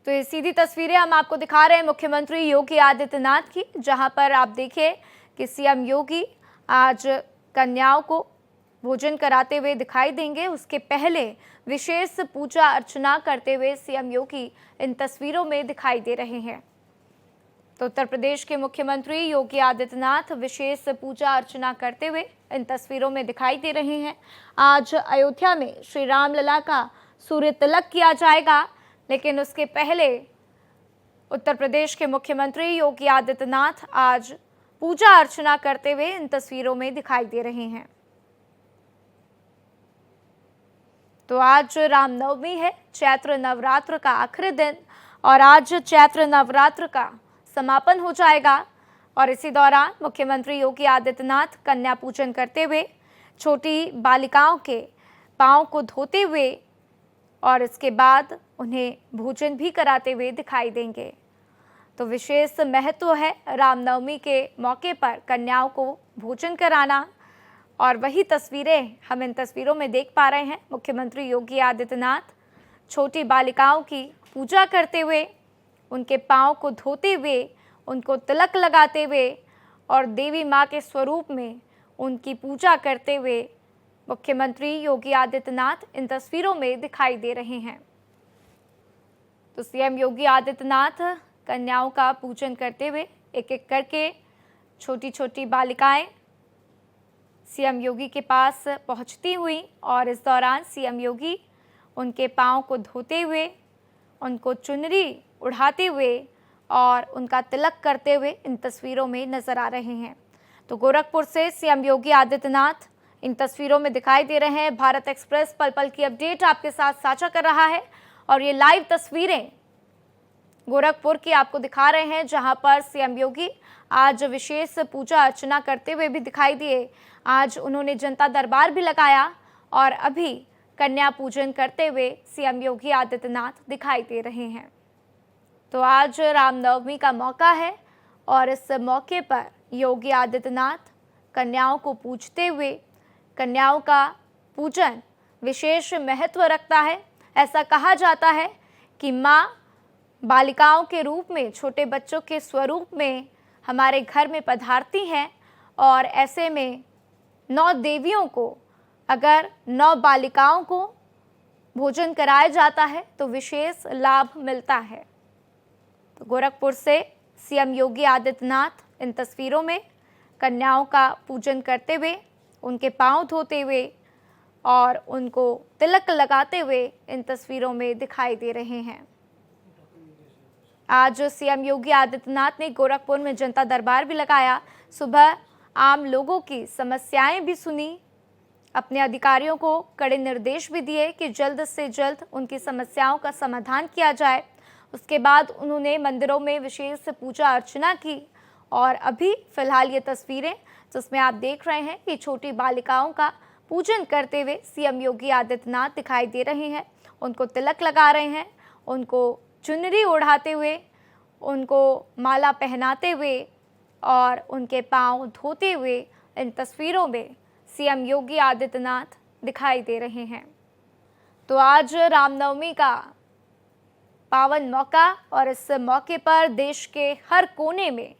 तो ये सीधी तस्वीरें हम आपको दिखा रहे हैं मुख्यमंत्री योगी आदित्यनाथ की, जहां पर आप देखिए कि सीएम योगी आज कन्याओं को भोजन कराते हुए दिखाई देंगे। उसके पहले विशेष पूजा अर्चना करते हुए सीएम योगी इन तस्वीरों में दिखाई दे रहे हैं। तो उत्तर प्रदेश के मुख्यमंत्री योगी आदित्यनाथ विशेष पूजा अर्चना करते हुए इन तस्वीरों में दिखाई दे रहे हैं। आज अयोध्या में श्री राम लला का सूर्य तिलक किया जाएगा, लेकिन उसके पहले उत्तर प्रदेश के मुख्यमंत्री योगी आदित्यनाथ आज पूजा अर्चना करते हुए इन तस्वीरों में दिखाई दे रहे हैं। तो आज रामनवमी है, चैत्र नवरात्र का आखिरी दिन, और आज चैत्र नवरात्र का समापन हो जाएगा। और इसी दौरान मुख्यमंत्री योगी आदित्यनाथ कन्या पूजन करते हुए छोटी बालिकाओं के पांव को धोते हुए और इसके बाद उन्हें भोजन भी कराते हुए दिखाई देंगे। तो विशेष महत्व है रामनवमी के मौके पर कन्याओं को भोजन कराना, और वही तस्वीरें हम इन तस्वीरों में देख पा रहे हैं। मुख्यमंत्री योगी आदित्यनाथ छोटी बालिकाओं की पूजा करते हुए, उनके पांव को धोते हुए, उनको तिलक लगाते हुए और देवी माँ के स्वरूप में उनकी पूजा करते हुए मुख्यमंत्री योगी आदित्यनाथ इन तस्वीरों में दिखाई दे रहे हैं। तो सीएम योगी आदित्यनाथ कन्याओं का पूजन करते हुए एक एक करके छोटी छोटी बालिकाएं सीएम योगी के पास पहुंचती हुई, और इस दौरान सीएम योगी उनके पांव को धोते हुए, उनको चुनरी उड़ाते हुए और उनका तिलक करते हुए इन तस्वीरों में नजर आ रहे हैं। तो गोरखपुर से सीएम योगी आदित्यनाथ इन तस्वीरों में दिखाई दे रहे हैं। भारत एक्सप्रेस पल पल की अपडेट आपके साथ साझा कर रहा है, और ये लाइव तस्वीरें गोरखपुर की आपको दिखा रहे हैं, जहां पर सीएम योगी आज विशेष पूजा अर्चना करते हुए भी दिखाई दिए। आज उन्होंने जनता दरबार भी लगाया और अभी कन्या पूजन करते हुए सीएम योगी आदित्यनाथ दिखाई दे रहे हैं। तो आज रामनवमी का मौका है, और इस मौके पर योगी आदित्यनाथ कन्याओं को पूजते हुए, कन्याओं का पूजन विशेष महत्व रखता है। ऐसा कहा जाता है कि माँ बालिकाओं के रूप में, छोटे बच्चों के स्वरूप में हमारे घर में पधारती हैं, और ऐसे में 9 देवियों को, अगर 9 बालिकाओं को भोजन कराया जाता है तो विशेष लाभ मिलता है। तो गोरखपुर से सीएम योगी आदित्यनाथ इन तस्वीरों में कन्याओं का पूजन करते हुए, उनके पांव धोते हुए और उनको तिलक लगाते हुए इन तस्वीरों में दिखाई दे रहे हैं। आज सीएम योगी आदित्यनाथ ने गोरखपुर में जनता दरबार भी लगाया। सुबह आम लोगों की समस्याएं भी सुनी, अपने अधिकारियों को कड़े निर्देश भी दिए कि जल्द से जल्द उनकी समस्याओं का समाधान किया जाए। उसके बाद उन्होंने मंदिरों में विशेष पूजा अर्चना की, और अभी फिलहाल ये तस्वीरें जिसमें आप देख रहे हैं कि छोटी बालिकाओं का पूजन करते हुए सीएम योगी आदित्यनाथ दिखाई दे रहे हैं। उनको तिलक लगा रहे हैं, उनको चुनरी ओढ़ाते हुए, उनको माला पहनाते हुए और उनके पांव धोते हुए इन तस्वीरों में सीएम योगी आदित्यनाथ दिखाई दे रहे हैं। तो आज रामनवमी का पावन मौका, और इस मौके पर देश के हर कोने में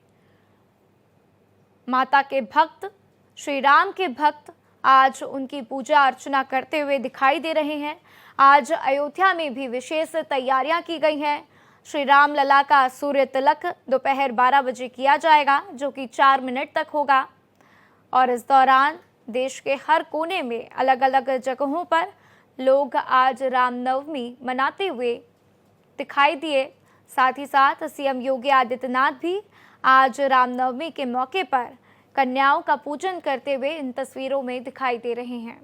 माता के भक्त, श्री राम के भक्त आज उनकी पूजा अर्चना करते हुए दिखाई दे रहे हैं। आज अयोध्या में भी विशेष तैयारियां की गई हैं। श्री राम लला का सूर्य तिलक दोपहर 12 बजे किया जाएगा, जो कि 4 मिनट तक होगा, और इस दौरान देश के हर कोने में अलग अलग जगहों पर लोग आज रामनवमी मनाते हुए दिखाई दिए। साथ ही साथ सीएम योगी आदित्यनाथ भी आज रामनवमी के मौके पर कन्याओं का पूजन करते हुए इन तस्वीरों में दिखाई दे रहे हैं।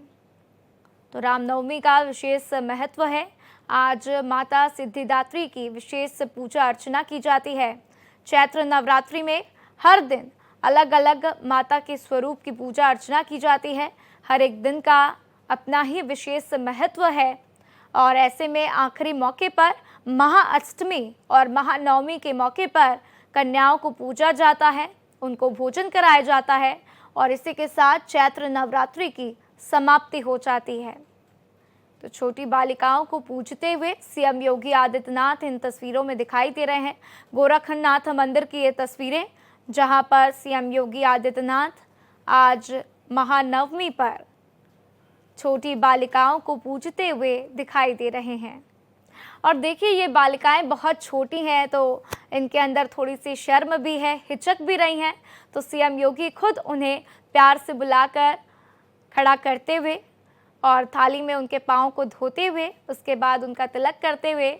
तो रामनवमी का विशेष महत्व है। आज माता सिद्धिदात्री की विशेष पूजा अर्चना की जाती है। चैत्र नवरात्रि में हर दिन अलग अलग माता के स्वरूप की पूजा अर्चना की जाती है। हर एक दिन का अपना ही विशेष महत्व है, और ऐसे में आखिरी मौके पर महाअष्टमी और महानवमी के मौके पर कन्याओं को पूजा जाता है, उनको भोजन कराया जाता है, और इसी के साथ चैत्र नवरात्रि की समाप्ति हो जाती है। तो छोटी बालिकाओं को पूजते हुए सीएम योगी आदित्यनाथ इन तस्वीरों में दिखाई दे रहे हैं। गोरखनाथ मंदिर की ये तस्वीरें, जहां पर सीएम योगी आदित्यनाथ आज महानवमी पर छोटी बालिकाओं को पूजते हुए दिखाई दे रहे हैं। और देखिए, ये बालिकाएं बहुत छोटी हैं, तो इनके अंदर थोड़ी सी शर्म भी है, हिचक भी रही हैं। तो सीएम योगी खुद उन्हें प्यार से बुलाकर खड़ा करते हुए और थाली में उनके पाँव को धोते हुए, उसके बाद उनका तिलक करते हुए,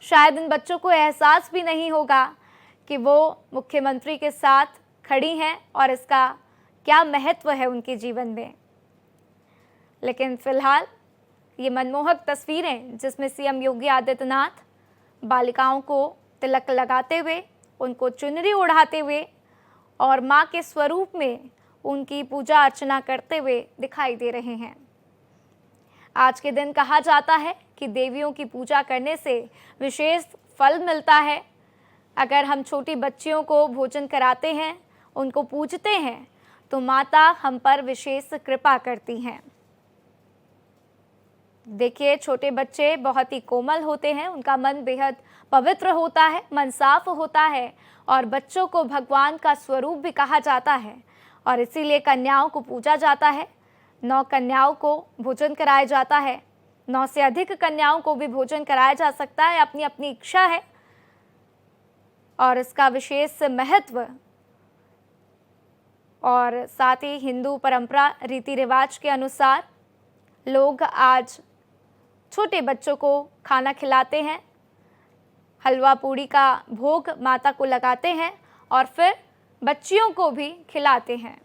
शायद इन बच्चों को एहसास भी नहीं होगा कि वो मुख्यमंत्री के साथ खड़ी हैं और इसका क्या महत्व है उनके जीवन में। लेकिन फिलहाल ये मनमोहक तस्वीरें, जिसमें सीएम योगी आदित्यनाथ बालिकाओं को तिलक लगाते हुए, उनको चुनरी ओढ़ाते हुए और माँ के स्वरूप में उनकी पूजा अर्चना करते हुए दिखाई दे रहे हैं। आज के दिन कहा जाता है कि देवियों की पूजा करने से विशेष फल मिलता है। अगर हम छोटी बच्चियों को भोजन कराते हैं, उनको पूजते हैं, तो माता हम पर विशेष कृपा करती हैं। देखिए, छोटे बच्चे बहुत ही कोमल होते हैं, उनका मन बेहद पवित्र होता है, मन साफ होता है और बच्चों को भगवान का स्वरूप भी कहा जाता है और इसीलिए कन्याओं को पूजा जाता है। 9 कन्याओं को भोजन कराया जाता है। 9 से अधिक कन्याओं को भी भोजन कराया जा सकता है, अपनी अपनी इच्छा है और इसका विशेष महत्व और साथ ही हिंदू परंपरा रीति रिवाज के अनुसार लोग आज छोटे बच्चों को खाना खिलाते हैं, हलवा पूड़ी का भोग माता को लगाते हैं और फिर बच्चियों को भी खिलाते हैं।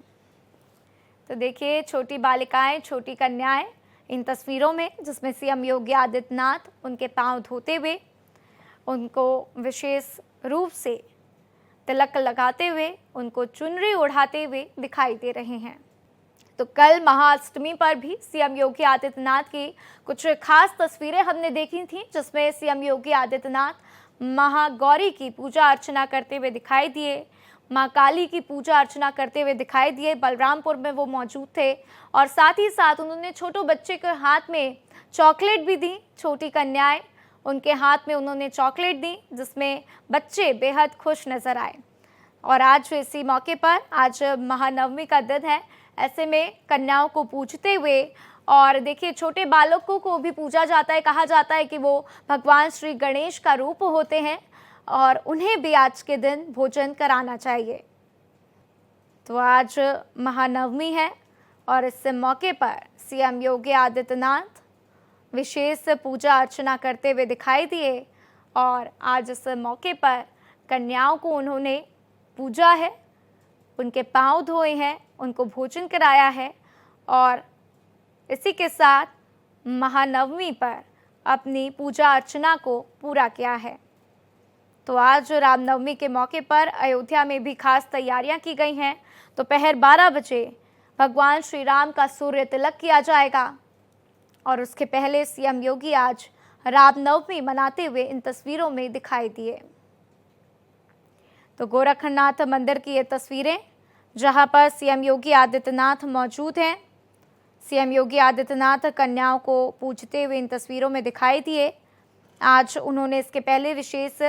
तो देखिए, छोटी बालिकाएं, छोटी कन्याएं इन तस्वीरों में, जिसमें सीएम योगी आदित्यनाथ उनके पांव धोते हुए, उनको विशेष रूप से तिलक लगाते हुए, उनको चुनरी ओढ़ाते हुए दिखाई दे रहे हैं। तो कल महाअष्टमी पर भी सीएम योगी आदित्यनाथ की कुछ खास तस्वीरें हमने देखी थी, जिसमें सीएम योगी आदित्यनाथ महागौरी की पूजा अर्चना करते हुए दिखाई दिए, माँ काली की पूजा अर्चना करते हुए दिखाई दिए। बलरामपुर में वो मौजूद थे और साथ ही साथ उन्होंने छोटे बच्चे के हाथ में चॉकलेट भी दी। छोटी कन्याएं, उनके हाथ में उन्होंने चॉकलेट दी, जिसमें बच्चे बेहद खुश नजर आए। और आज इसी मौके पर, आज महानवमी का दिन है, ऐसे में कन्याओं को पूजते हुए और देखिए, छोटे बालकों को भी पूजा जाता है। कहा जाता है कि वो भगवान श्री गणेश का रूप होते हैं और उन्हें भी आज के दिन भोजन कराना चाहिए। तो आज महानवमी है और इस मौके पर सीएम योगी आदित्यनाथ विशेष पूजा अर्चना करते हुए दिखाई दिए और आज इस मौके पर कन्याओं को उन्होंने पूजा है, उनके पांव धोए हैं, उनको भोजन कराया है और इसी के साथ महानवमी पर अपनी पूजा अर्चना को पूरा किया है। तो आज रामनवमी के मौके पर अयोध्या में भी खास तैयारियां की गई हैं। दोपहर 12 बजे भगवान श्री राम का सूर्य तिलक किया जाएगा और उसके पहले सीएम योगी आज रामनवमी मनाते हुए इन तस्वीरों में दिखाई दिए। तो गोरखनाथ मंदिर की ये तस्वीरें, जहां पर सीएम योगी आदित्यनाथ मौजूद हैं। सीएम योगी आदित्यनाथ कन्याओं को पूजते हुए इन तस्वीरों में दिखाई दिए। आज उन्होंने इसके पहले विशेष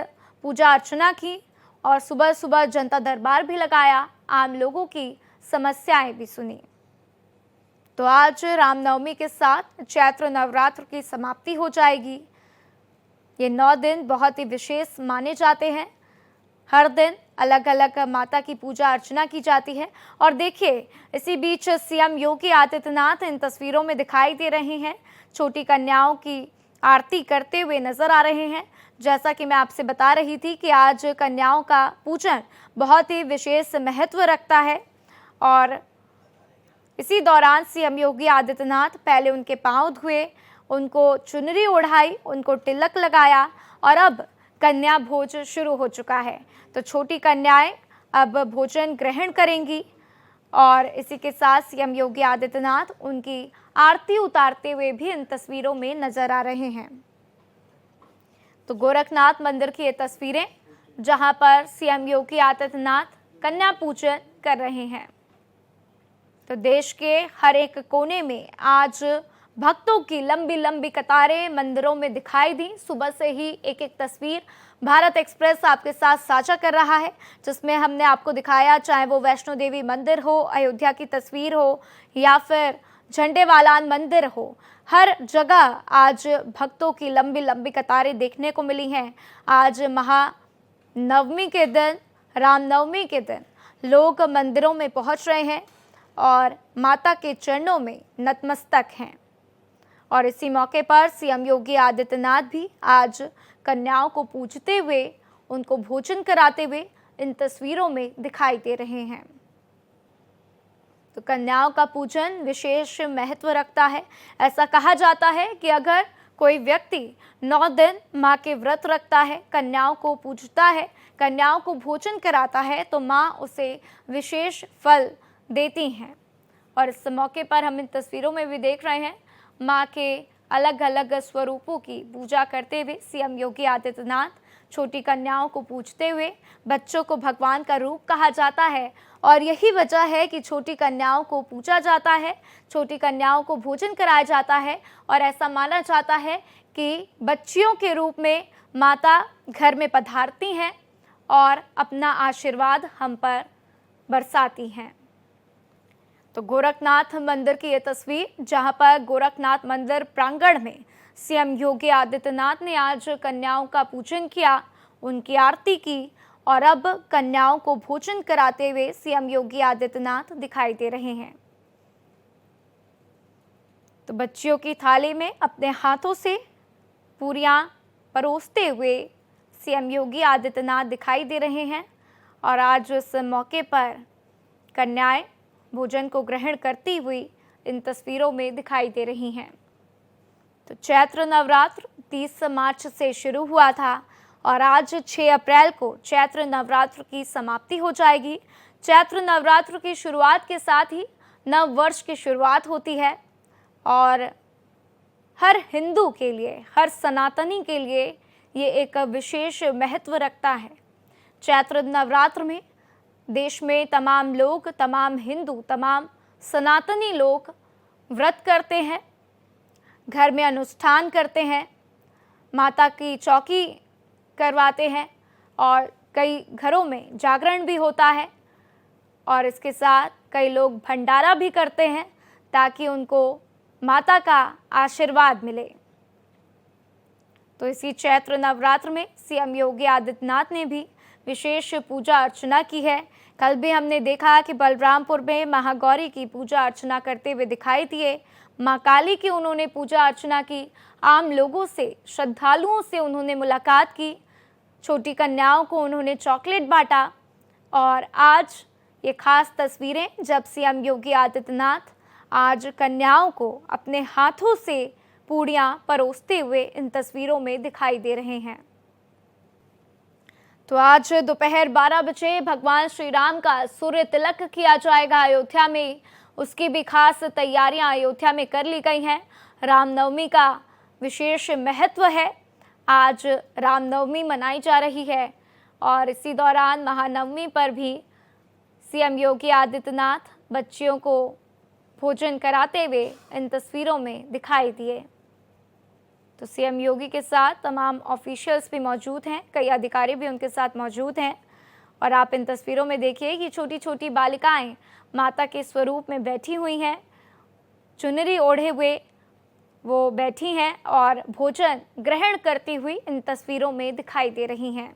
पूजा अर्चना की और सुबह सुबह जनता दरबार भी लगाया, आम लोगों की समस्याएं भी सुनी। तो आज रामनवमी के साथ चैत्र नवरात्र की समाप्ति हो जाएगी। ये 9 दिन बहुत ही विशेष माने जाते हैं। हर दिन अलग अलग माता की पूजा अर्चना की जाती है। और देखिए, इसी बीच सीएम योगी आदित्यनाथ इन तस्वीरों में दिखाई दे रहे हैं, छोटी कन्याओं की आरती करते हुए नजर आ रहे हैं। जैसा कि मैं आपसे बता रही थी कि आज कन्याओं का पूजन बहुत ही विशेष महत्व रखता है और इसी दौरान सीएम योगी आदित्यनाथ पहले उनके पांव धोए, उनको चुनरी ओढ़ाई, उनको तिलक लगाया और अब कन्या भोज शुरू हो चुका है। तो छोटी कन्याएं अब भोजन ग्रहण करेंगी और इसी के साथ सीएम योगी आदित्यनाथ उनकी आरती उतारते हुए भी इन तस्वीरों में नजर आ रहे हैं। तो गोरखनाथ मंदिर की ये तस्वीरें, जहां पर सीएम योगी आदित्यनाथ कन्या पूजन कर रहे हैं। तो देश के हर एक कोने में आज भक्तों की लंबी लंबी कतारें मंदिरों में दिखाई दी। सुबह से ही एक एक तस्वीर भारत एक्सप्रेस आपके साथ साझा कर रहा है, जिसमें हमने आपको दिखाया, चाहे वो वैष्णो देवी मंदिर हो, अयोध्या की तस्वीर हो या फिर झंडेवालान मंदिर हो, हर जगह आज भक्तों की लंबी लंबी कतारें देखने को मिली हैं। आज महानवमी के दिन, रामनवमी के दिन लोग मंदिरों में पहुंच रहे हैं और माता के चरणों में नतमस्तक हैं। और इसी मौके पर सीएम योगी आदित्यनाथ भी आज कन्याओं को पूजते हुए, उनको भोजन कराते हुए इन तस्वीरों में दिखाई दे रहे हैं। तो कन्याओं का पूजन विशेष महत्व रखता है। ऐसा कहा जाता है कि अगर कोई व्यक्ति 9 दिन माँ के व्रत रखता है, कन्याओं को पूजता है, कन्याओं को भोजन कराता है, तो माँ उसे विशेष फल देती हैं। और इस मौके पर हम इन तस्वीरों में भी देख रहे हैं, माँ के अलग अलग स्वरूपों की पूजा करते हुए सीएम योगी आदित्यनाथ छोटी कन्याओं को पूजते हुए। बच्चों को भगवान का रूप कहा जाता है और यही वजह है कि छोटी कन्याओं को पूजा जाता है, छोटी कन्याओं को भोजन कराया जाता है और ऐसा माना जाता है कि बच्चियों के रूप में माता घर में पधारती हैं और अपना आशीर्वाद हम पर बरसाती हैं। तो गोरखनाथ मंदिर की ये तस्वीर, जहां पर गोरखनाथ मंदिर प्रांगण में सीएम योगी आदित्यनाथ ने आज कन्याओं का पूजन किया, उनकी आरती की और अब कन्याओं को भोजन कराते हुए सीएम योगी आदित्यनाथ दिखाई दे रहे हैं। तो बच्चियों की थाली में अपने हाथों से पूरियां परोसते हुए सीएम योगी आदित्यनाथ दिखाई दे रहे हैं और आज इस मौके पर कन्याएं भोजन को ग्रहण करती हुई इन तस्वीरों में दिखाई दे रही हैं। तो चैत्र नवरात्र 30 मार्च से शुरू हुआ था और आज 6 अप्रैल को चैत्र नवरात्र की समाप्ति हो जाएगी। चैत्र नवरात्र की शुरुआत के साथ ही नव वर्ष की शुरुआत होती है और हर हिंदू के लिए, हर सनातनी के लिए ये एक विशेष महत्व रखता है। चैत्र नवरात्र में देश में तमाम लोग, तमाम हिंदू, तमाम सनातनी लोग व्रत करते हैं, घर में अनुष्ठान करते हैं, माता की चौकी करवाते हैं और कई घरों में जागरण भी होता है और इसके साथ कई लोग भंडारा भी करते हैं ताकि उनको माता का आशीर्वाद मिले। तो इसी चैत्र नवरात्र में सीएम योगी आदित्यनाथ ने भी विशेष पूजा अर्चना की है। कल भी हमने देखा कि बलरामपुर में महागौरी की पूजा अर्चना करते हुए दिखाई दिए। मां काली की उन्होंने पूजा अर्चना की, आम लोगों से, श्रद्धालुओं से उन्होंने मुलाकात की, छोटी कन्याओं को उन्होंने चॉकलेट बांटा और आज ये खास तस्वीरें जब सीएम योगी आदित्यनाथ आज कन्याओं को अपने हाथों से पूड़ियाँ परोसते हुए इन तस्वीरों में दिखाई दे रहे हैं। तो आज दोपहर 12 बजे भगवान श्री राम का सूर्य तिलक किया जाएगा अयोध्या में। उसकी भी खास तैयारियां अयोध्या में कर ली गई हैं। रामनवमी का विशेष महत्व है, आज रामनवमी मनाई जा रही है और इसी दौरान महानवमी पर भी सीएम योगी आदित्यनाथ बच्चियों को भोजन कराते हुए इन तस्वीरों में दिखाई दिए। तो सीएम योगी के साथ तमाम ऑफिशियल्स भी मौजूद हैं, कई अधिकारी भी उनके साथ मौजूद हैं और आप इन तस्वीरों में देखिए कि छोटी छोटी बालिकाएं माता के स्वरूप में बैठी हुई हैं, चुनरी ओढ़े हुए वो बैठी हैं और भोजन ग्रहण करती हुई इन तस्वीरों में दिखाई दे रही हैं।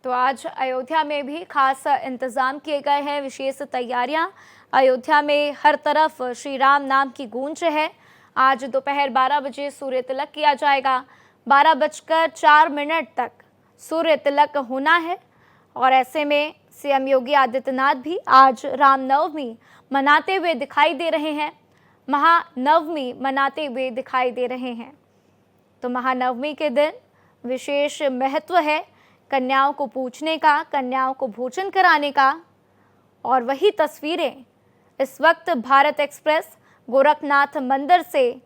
तो आज अयोध्या में भी खास इंतज़ाम किए गए हैं, विशेष तैयारियां। अयोध्या में हर तरफ श्री राम नाम की गूंज है। आज दोपहर 12 बजे सूर्य तिलक किया जाएगा। 12:04 तक सूर्य तिलक होना है और ऐसे में सीएम योगी आदित्यनाथ भी आज रामनवमी मनाते हुए दिखाई दे रहे हैं, महानवमी मनाते हुए दिखाई दे रहे हैं। तो महानवमी के दिन विशेष महत्व है कन्याओं को पूजने का, कन्याओं को भोजन कराने का और वही तस्वीरें इस वक्त भारत एक्सप्रेस गोरखनाथ मंदिर से,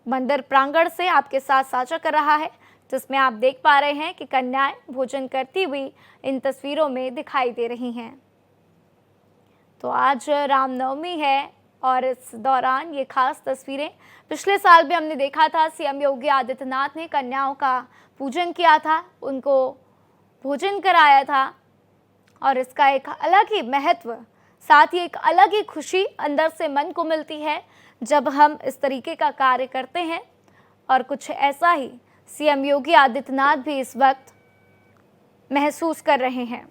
मंदिर प्रांगण से आपके साथ साझा कर रहा है, जिसमें आप देख पा रहे हैं कि कन्याएं भोजन करती हुई इन तस्वीरों में दिखाई दे रही हैं। तो आज रामनवमी है और इस दौरान ये खास तस्वीरें पिछले साल भी हमने देखा था। सीएम योगी आदित्यनाथ ने कन्याओं का पूजन किया था, उनको भोजन कराया था और इसका एक अलग ही महत्व, साथ ही एक अलग ही खुशी अंदर से मन को मिलती है जब हम इस तरीके का कार्य करते हैं। और कुछ ऐसा ही सीएम योगी आदित्यनाथ भी इस वक्त महसूस कर रहे हैं।